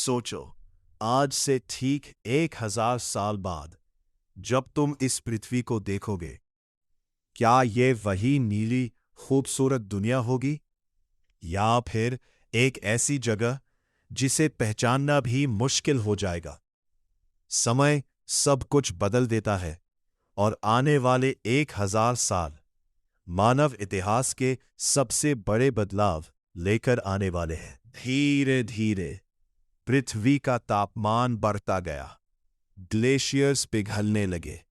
सोचो, आज से ठीक 1000 साल बाद जब तुम इस पृथ्वी को देखोगे, क्या ये वही नीली खूबसूरत दुनिया होगी, या फिर एक ऐसी जगह जिसे पहचानना भी मुश्किल हो जाएगा? समय सब कुछ बदल देता है, और आने वाले 1000 साल मानव इतिहास के सबसे बड़े बदलाव लेकर आने वाले हैं। धीरे धीरे पृथ्वी का तापमान बढ़ता गया, ग्लेशियर्स पिघलने लगे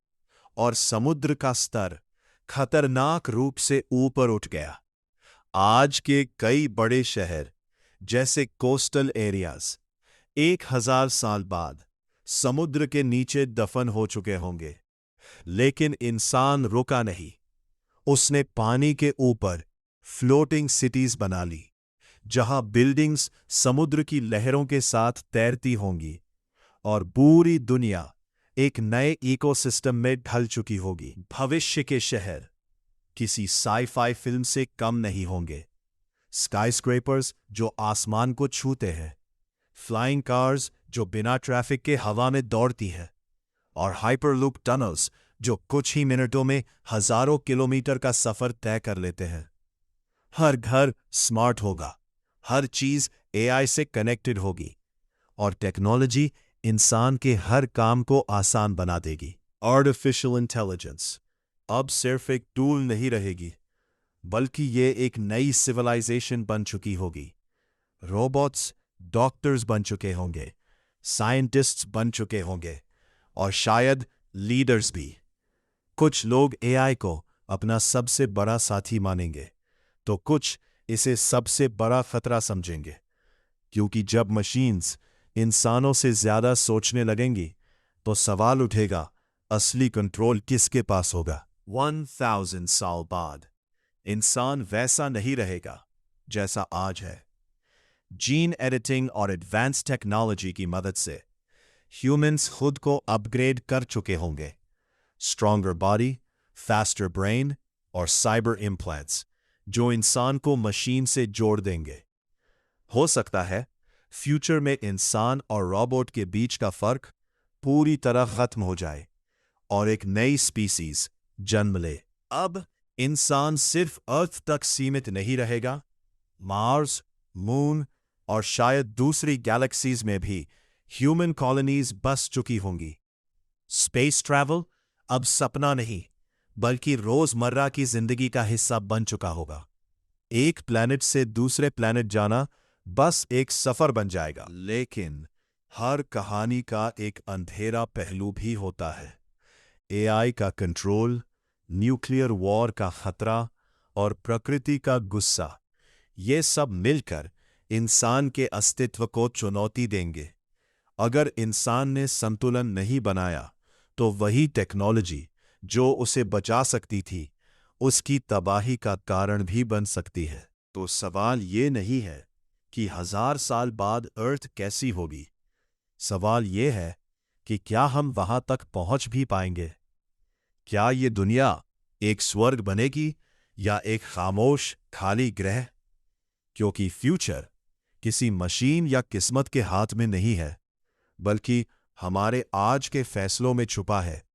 और समुद्र का स्तर खतरनाक रूप से ऊपर उठ गया। आज के कई बड़े शहर जैसे कोस्टल एरियाज 1000 साल बाद समुद्र के नीचे दफन हो चुके होंगे। लेकिन इंसान रुका नहीं। उसने पानी के ऊपर फ्लोटिंग सिटीज बना ली, जहां बिल्डिंग्स समुद्र की लहरों के साथ तैरती होंगी और पूरी दुनिया एक नए इकोसिस्टम में ढल चुकी होगी। भविष्य के शहर किसी साई-फाई फिल्म से कम नहीं होंगे। स्काईस्क्रेपर्स जो आसमान को छूते हैं, फ्लाइंग कार्स जो बिना ट्रैफिक के हवा में दौड़ती हैं, और हाइपरलूप टनल्स जो कुछ ही मिनटों में हजारों किलोमीटर का सफर तय कर लेते हैं। हर घर स्मार्ट होगा, हर चीज एआई से कनेक्टेड होगी, और टेक्नोलॉजी इंसान के हर काम को आसान बना देगी। आर्टिफिशियल इंटेलिजेंस अब सिर्फ एक टूल नहीं रहेगी, बल्कि ये एक नई सिविलाइजेशन बन चुकी होगी। रोबोट्स डॉक्टर्स बन चुके होंगे, साइंटिस्ट्स बन चुके होंगे, और शायद लीडर्स भी। कुछ लोग एआई को अपना सबसे बड़ा साथी मानेंगे, तो कुछ इसे सबसे बड़ा खतरा समझेंगे, क्योंकि जब मशीन्स इंसानों से ज्यादा सोचने लगेंगी तो सवाल उठेगा, असली कंट्रोल किसके पास होगा? 1000 साल बाद इंसान वैसा नहीं रहेगा जैसा आज है। जीन एडिटिंग और एडवांस टेक्नोलॉजी की मदद से ह्यूमंस खुद को अपग्रेड कर चुके होंगे। स्ट्रॉन्गर बॉडी, फास्टर ब्रेन और साइबर इम्प्लांट्स जो इंसान को मशीन से जोड़ देंगे। हो सकता है फ्यूचर में इंसान और रोबोट के बीच का फर्क पूरी तरह खत्म हो जाए और एक नई स्पीसीज जन्म ले। अब इंसान सिर्फ अर्थ तक सीमित नहीं रहेगा। मार्स, मून और शायद दूसरी गैलेक्सीज में भी ह्यूमन कॉलोनीज बस चुकी होंगी। स्पेस ट्रैवल अब सपना नहीं, बल्कि रोजमर्रा की जिंदगी का हिस्सा बन चुका होगा। एक प्लैनेट से दूसरे प्लैनेट जाना बस एक सफर बन जाएगा। लेकिन हर कहानी का एक अंधेरा पहलू भी होता है। एआई का कंट्रोल, न्यूक्लियर वॉर का खतरा और प्रकृति का गुस्सा, ये सब मिलकर इंसान के अस्तित्व को चुनौती देंगे। अगर इंसान ने संतुलन नहीं बनाया, तो वही टेक्नोलॉजी जो उसे बचा सकती थी, उसकी तबाही का कारण भी बन सकती है। तो सवाल ये नहीं है कि 1000 साल बाद अर्थ कैसी होगी। सवाल ये है कि क्या हम वहां तक पहुंच भी पाएंगे? क्या ये दुनिया एक स्वर्ग बनेगी या एक खामोश खाली ग्रह? क्योंकि फ्यूचर किसी मशीन या किस्मत के हाथ में नहीं है, बल्कि हमारे आज के फैसलों में छुपा है।